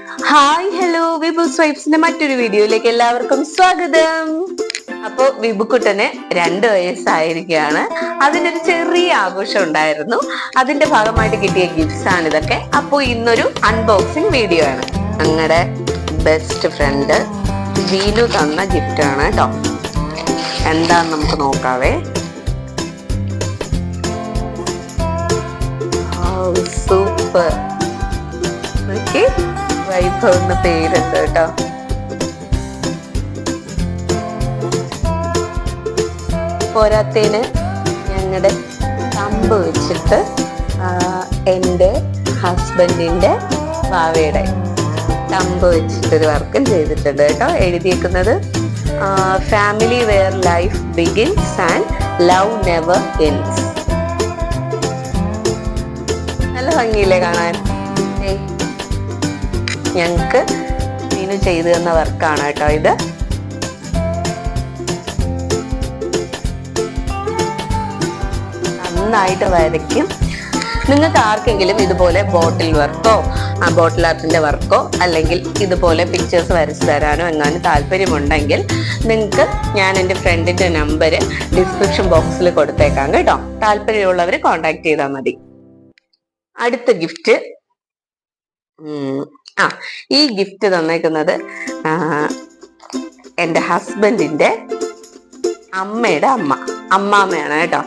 Hi hello Vibu സ്വൈപ്സിന്റെ മറ്റൊരു വീഡിയോയിലേക്ക് എല്ലാവർക്കും സ്വാഗതം. അപ്പൊ വിബുക്കുട്ടന് 2 വയസ്സായിരിക്കുകയാണ്. അതിന്റെ ഒരു ചെറിയ ആഘോഷം ഉണ്ടായിരുന്നു. അതിന്റെ ഭാഗമായിട്ട് കിട്ടിയ ഗിഫ്റ്റ്സ് ആണ് ഇതൊക്കെ. അപ്പൊ ഇന്നൊരു അൺബോക്സിങ് വീഡിയോ ആണ്. ഞങ്ങളുടെ ബെസ്റ്റ് ഫ്രണ്ട് വീനു തന്ന ഗിഫ്റ്റ് ആണ് കേട്ടോ. എന്താന്ന് നമുക്ക് നോക്കാവേ. സൂപ്പർ. വൈഭവ് എന്ന പേരുണ്ട് കേട്ടോ. പോരാത്തേന് ഞങ്ങളുടെ തമ്പ് വെച്ചിട്ട് എൻ്റെ ഹസ്ബൻഡിന്റെ വാവയുടെ തമ്പ് വെച്ചിട്ടൊരു വർക്കും ചെയ്തിട്ടുണ്ട് കേട്ടോ. എഴുതിയേക്കുന്നത് family where life begins and love never ends. നല്ല ഭംഗിയില്ലേ കാണാൻ? ഞങ്ങക്ക് മീനു ചെയ്തു തന്ന വർക്കാണ് കേട്ടോ ഇത്. നന്നായിട്ട് വരയ്ക്കും. നിങ്ങൾക്ക് ആർക്കെങ്കിലും ഇതുപോലെ ബോട്ടിൽ വർക്കോ ബോട്ടിൽ ആർട്ടിന്റെ വർക്കോ അല്ലെങ്കിൽ ഇതുപോലെ പിക്ചേഴ്സ് വരച്ചു തരാനോ എങ്ങാനും താല്പര്യമുണ്ടെങ്കിൽ നിങ്ങൾക്ക് ഞാൻ എൻ്റെ ഫ്രണ്ടിന്റെ നമ്പർ ഡിസ്ക്രിപ്ഷൻ ബോക്സിൽ കൊടുത്തേക്കാം കേട്ടോ. താല്പര്യമുള്ളവർ കോണ്ടാക്ട് ചെയ്താൽ മതി. അടുത്ത ഗിഫ്റ്റ്, ഈ ഗിഫ്റ്റ് തന്നേക്കുന്നത് എൻ്റെ ഹസ്ബൻഡിന്റെ അമ്മയുടെ അമ്മാമ്മയാണ് കേട്ടോ.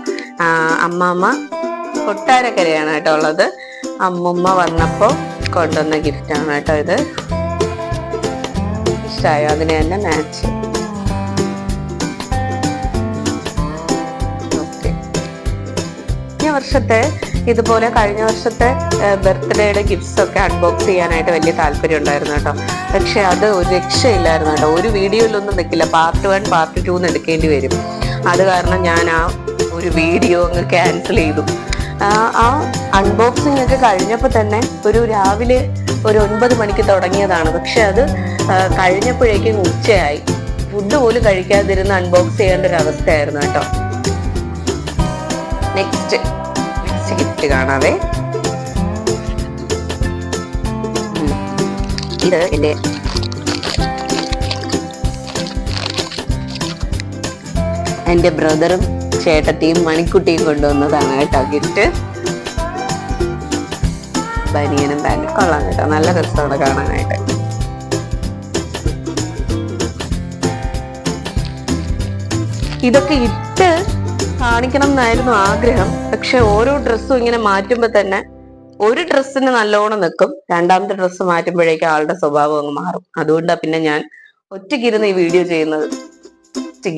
അമ്മാമ്മ കൊട്ടാരക്കരയാണ് കേട്ടോ ഉള്ളത്. അമ്മുമ്മ വന്നപ്പോ കൊണ്ടുവന്ന ഗിഫ്റ്റാണ് കേട്ടോ ഇത്. ഇഷ്ടമായോ? അതിന് തന്നെ മാച്ച്. കഴിഞ്ഞ വർഷത്തെ ബർത്ത്ഡേയുടെ ഗിഫ്റ്റ്സ് ഒക്കെ അൺബോക്സ് ചെയ്യാനായിട്ട് വലിയ താല്പര്യം ഉണ്ടായിരുന്നു കേട്ടോ. പക്ഷെ അത് ഒരു രക്ഷയില്ലായിരുന്നു കേട്ടോ. ഒരു വീഡിയോയിലൊന്നും നിൽക്കില്ല. പാർട്ട് 1 പാർട്ട് 2 എടുക്കേണ്ടി വരും. അത് കാരണം ഞാൻ ആ ഒരു വീഡിയോ അങ്ങ് ക്യാൻസൽ ചെയ്തു. ആ അൺബോക്സിംഗ് ഒക്കെ കഴിഞ്ഞപ്പോൾ തന്നെ രാവിലെ 9 മണിക്ക് തുടങ്ങിയതാണ്. പക്ഷെ അത് കഴിഞ്ഞപ്പോഴേക്കും ഉച്ചയായി. ഫുഡ് പോലും കഴിക്കാതിരുന്ന് അൺബോക്സ് ചെയ്യേണ്ട ഒരു അവസ്ഥയായിരുന്നു കേട്ടോ. നെക്സ്റ്റ് ഗിഫ്റ്റ് കാണാവേ. ഇത് എൻ്റെ ബ്രദറും ചേട്ടത്തിയും മണിക്കുട്ടിയും കൊണ്ടുവന്നതാണ് കേട്ടോ ഗിഫ്റ്റ്. ബനിയനും പാൻറ്റും കൊള്ളാം കേട്ടോ. നല്ല രസമാണ് കാണാനായിട്ട്. ഇതൊക്കെ ഇട്ട് കാണിക്കണം എന്നായിരുന്നു ആഗ്രഹം. പക്ഷെ ഓരോ ഡ്രസ്സും ഇങ്ങനെ മാറ്റുമ്പോ തന്നെ ഒരു ഡ്രസ്സിന് നല്ലോണം നിൽക്കും, രണ്ടാമത്തെ ഡ്രസ്സ് മാറ്റുമ്പോഴേക്കും ആളുടെ സ്വഭാവം അങ്ങ് മാറും. അതുകൊണ്ടാ പിന്നെ ഞാൻ ഒറ്റയ്ക്കിരുന്ന് ഈ വീഡിയോ ചെയ്യുന്നത്.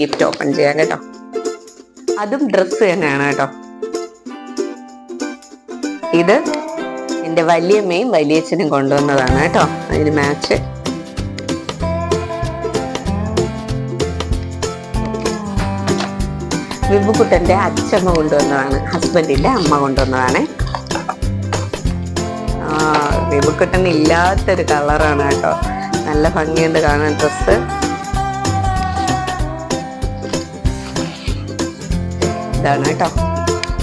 ഗിഫ്റ്റ് ഓപ്പൺ ചെയ്യാം കേട്ടോ. അതും ഡ്രസ്സ് തന്നെയാണ് കേട്ടോ. ഇത് എൻ്റെ വലിയമ്മയും വലിയച്ഛനും കൊണ്ടുവന്നതാണ് കേട്ടോ. അതിന് മാച്ച്. വിബുക്കുട്ടന്റെ അച്ഛമ്മ കൊണ്ടുവന്നതാണ്, ഹസ്ബൻഡിന്റെ അമ്മ കൊണ്ടുവന്നതാണ്. വിബുക്കുട്ടൻ ഇല്ലാത്തൊരു കളറാണ് കേട്ടോ. നല്ല ഭംഗിയുണ്ട് കാണാൻ ഡ്രസ്സ്. ഇതാണ് കേട്ടോ.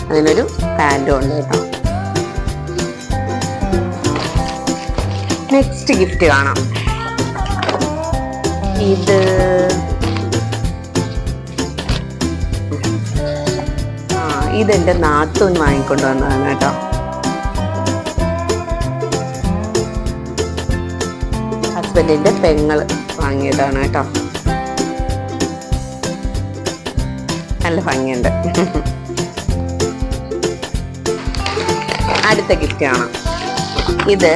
അതിനൊരു പാൻറ്റും ഉണ്ട് കേട്ടോ. നെക്സ്റ്റ് ഗിഫ്റ്റ് കാണാം. ഇതെന്റെ നാത്തൂൻ വാങ്ങിക്കൊണ്ടുവന്നതാണ് കേട്ടോ. ഹസ്ബൻഡിന്റെ പെങ്ങള് വാങ്ങിയതാണ് കേട്ടോ. നല്ല ഭംഗിയുണ്ട്. അടുത്ത ഗിഫ്റ്റ് കാണാം. ഇത്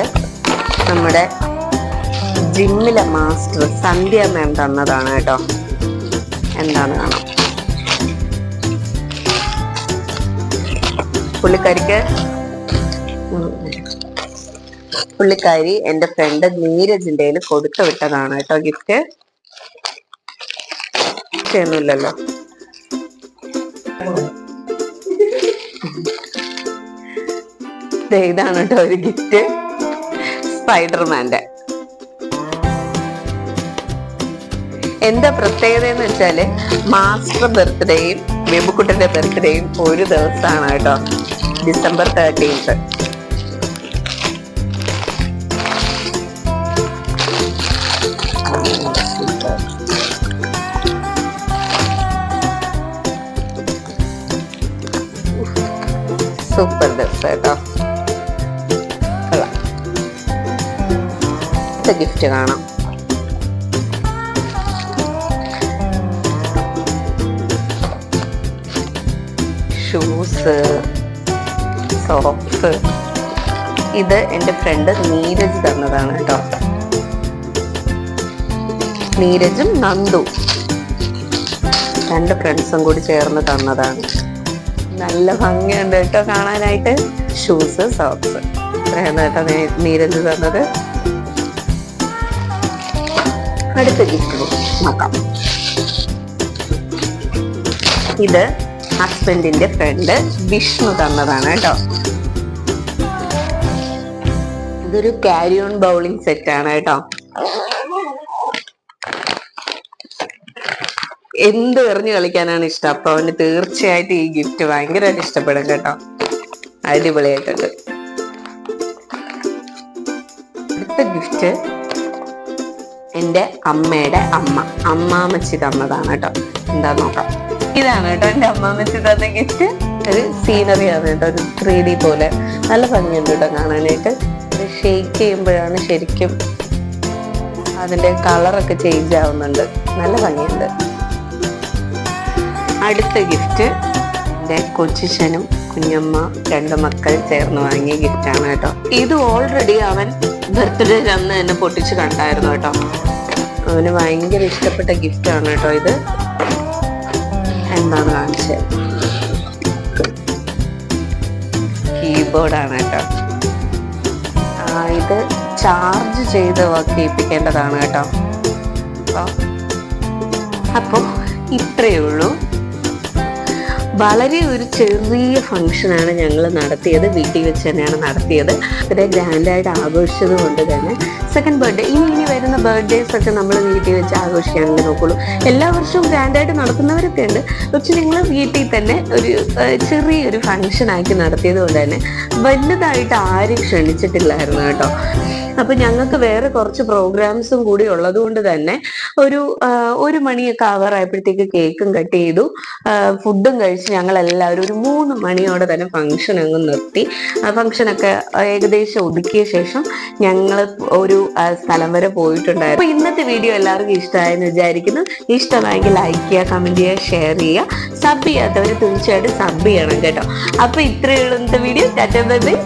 നമ്മുടെ ജിമ്മിലെ മാസ്റ്റർ സന്ധ്യ മാം തന്നതാണ് കേട്ടോ. എന്താണ് കാണാം. പുള്ളിക്കാരി എൻ്റെ ഫ്രണ്ട് നീരജിന്റെ കൊടുത്തു വിട്ടതാണ് കേട്ടോ ഗിഫ്റ്റ്. ഒന്നുമില്ലല്ലോ. ഇതാണ് കേട്ടോ ഒരു ഗിഫ്റ്റ്. സ്പൈഡർമാന്റെ. എന്താ പ്രത്യേകത എന്ന് വെച്ചാല് മാസ്റ്റർ ബർത്ത്ഡേയും ബേബുക്കുട്ടന്റെ ബർത്ത്ഡേയും ഒരു ദിവസമാണ് കേട്ടോ. December 13th. സൂപ്പർ ഡ്രസ് കേട്ടോ. ഗിഫ്റ്റ് കാണാം. Shoes, socks. ഇത് എൻ്റെ ഫ്രണ്ട് നീരജ് തന്നതാണ് കേട്ടോ. നീരജും നന്ദു 2 ഫ്രണ്ട്സും കൂടി ചേർന്ന് തന്നതാണ്. നല്ല ഭംഗിയുണ്ട് കേട്ടോ കാണാനായിട്ട്. ഷൂസ്, സോക്സ് ഇത്രയാണ് കേട്ടോ നീരജ് തന്നത്. അടുത്ത ഗിഫ്റ്റ് നോക്കാം. ഇത് ഹസ്ബൻഡിന്റെ ഫ്രണ്ട് വിഷ്ണു തന്നതാണ് കേട്ടോ. ഇതൊരു ക്യാരി ഓൺ ബൗളിംഗ് സെറ്റ് ആണ് കേട്ടോ. എന്ത് എറിഞ്ഞു കളിക്കാനാണ് ഇഷ്ടം. അപ്പൊ അവന് തീർച്ചയായിട്ടും ഈ ഗിഫ്റ്റ് ഭയങ്കരമായിട്ട് ഇഷ്ടപ്പെടും കേട്ടോ. അടിപൊളിയായിട്ടുണ്ട്. അടുത്ത ഗിഫ്റ്റ് എൻ്റെ അമ്മയുടെ അമ്മാമ്മച്ചി തന്നതാണ് കേട്ടോ. എന്താ നോക്കാം. ഇതാണ് കേട്ടോ എൻ്റെ അമ്മാമ്മച്ചി തന്ന ഗിഫ്റ്റ്. ഒരു സീനറി ആണ് കേട്ടോ. ഒരു 3D പോലെ നല്ല ഭംഗിയുണ്ട് കേട്ടോ കാണാനായിട്ട്. ഷെയ്ക്ക് ചെയ്യുമ്പോഴാണ് ശരിക്കും അതിന്റെ കളറൊക്കെ ചേഞ്ച് ആവുന്നുണ്ട്. നല്ല ഭംഗിയുണ്ട്. അടുത്ത ഗിഫ്റ്റ് എൻ്റെ കൊച്ചിച്ചനും കുഞ്ഞമ്മ 2 മക്കൾ ചേർന്ന് വാങ്ങിയ ഗിഫ്റ്റാണ് കേട്ടോ. ഇത് ഓൾറെഡി അവൻ ബർത്ത്ഡേ അന്ന് തന്നെ പൊട്ടിച്ച് കണ്ടായിരുന്നു കേട്ടോ. അവന് ഭയങ്കര ഇഷ്ടപ്പെട്ട ഗിഫ്റ്റാണ് കേട്ടോ ഇത്. എന്താണ് കാണിച്ചത്? കീബോർഡാണ് കേട്ടോ. ഇത് ചാർജ് ചെയ്ത് വർക്ക് ചെയ്യിപ്പിക്കേണ്ടതാണ് കേട്ടോ. അപ്പോൾ ഇത്രയേ ഉള്ളൂ. വളരെ ഒരു ചെറിയ ഫംഗ്ഷനാണ് ഞങ്ങൾ നടത്തിയത്. വീട്ടിൽ വെച്ച് തന്നെയാണ് നടത്തിയത്. ഇത്ര ഗ്രാൻഡായിട്ട് ആഘോഷിച്ചത് കൊണ്ട് തന്നെ സെക്കൻഡ് ബർത്ത്ഡേ ഇനി വരുന്ന ബർത്ത്ഡേസ് ഒക്കെ നമ്മൾ വീട്ടിൽ വെച്ച് ആഘോഷിക്കാനല്ലേ നോക്കുള്ളൂ. എല്ലാ വർഷവും ഗ്രാൻഡായിട്ട് നടത്തുന്നവരൊക്കെ ഉണ്ട്. പക്ഷെ നിങ്ങൾ വീട്ടിൽ തന്നെ ഒരു ചെറിയൊരു ഫംഗ്ഷനാക്കി നടത്തിയത് കൊണ്ട് തന്നെ വലുതായിട്ട് ആരും ക്ഷണിച്ചിട്ടില്ലായിരുന്നു കേട്ടോ. അപ്പൊ ഞങ്ങൾക്ക് വേറെ കുറച്ച് പ്രോഗ്രാംസും കൂടി ഉള്ളത് കൊണ്ട് തന്നെ ഒരു 1 മണിയൊക്കെ ആവാറായപ്പോഴത്തേക്ക് കേക്കും കട്ട് ചെയ്തു. ഫുഡും കഴിച്ച് ഞങ്ങൾ എല്ലാവരും ഒരു 3 മണിയോടെ തന്നെ ഫംഗ്ഷൻ അങ്ങ് നിർത്തി. ഫംഗ്ഷനൊക്കെ ഏകദേശം ഒതുക്കിയ ശേഷം ഞങ്ങൾ ഒരു സ്ഥലം വരെ പോയിട്ടുണ്ടായിരുന്നു. അപ്പൊ ഇന്നത്തെ വീഡിയോ എല്ലാവർക്കും ഇഷ്ടമായെന്ന് വിചാരിക്കുന്നു. ഇഷ്ടമായെങ്കിൽ ലൈക്ക് ചെയ്യുക, കമന്റ് ചെയ്യുക, ഷെയർ ചെയ്യുക. സബ് ചെയ്യാത്തവർ തീർച്ചയായിട്ടും സബ് ചെയ്യണം കേട്ടോ. അപ്പൊ ഇത്രയുള്ള വീഡിയോ. Tata bye bye.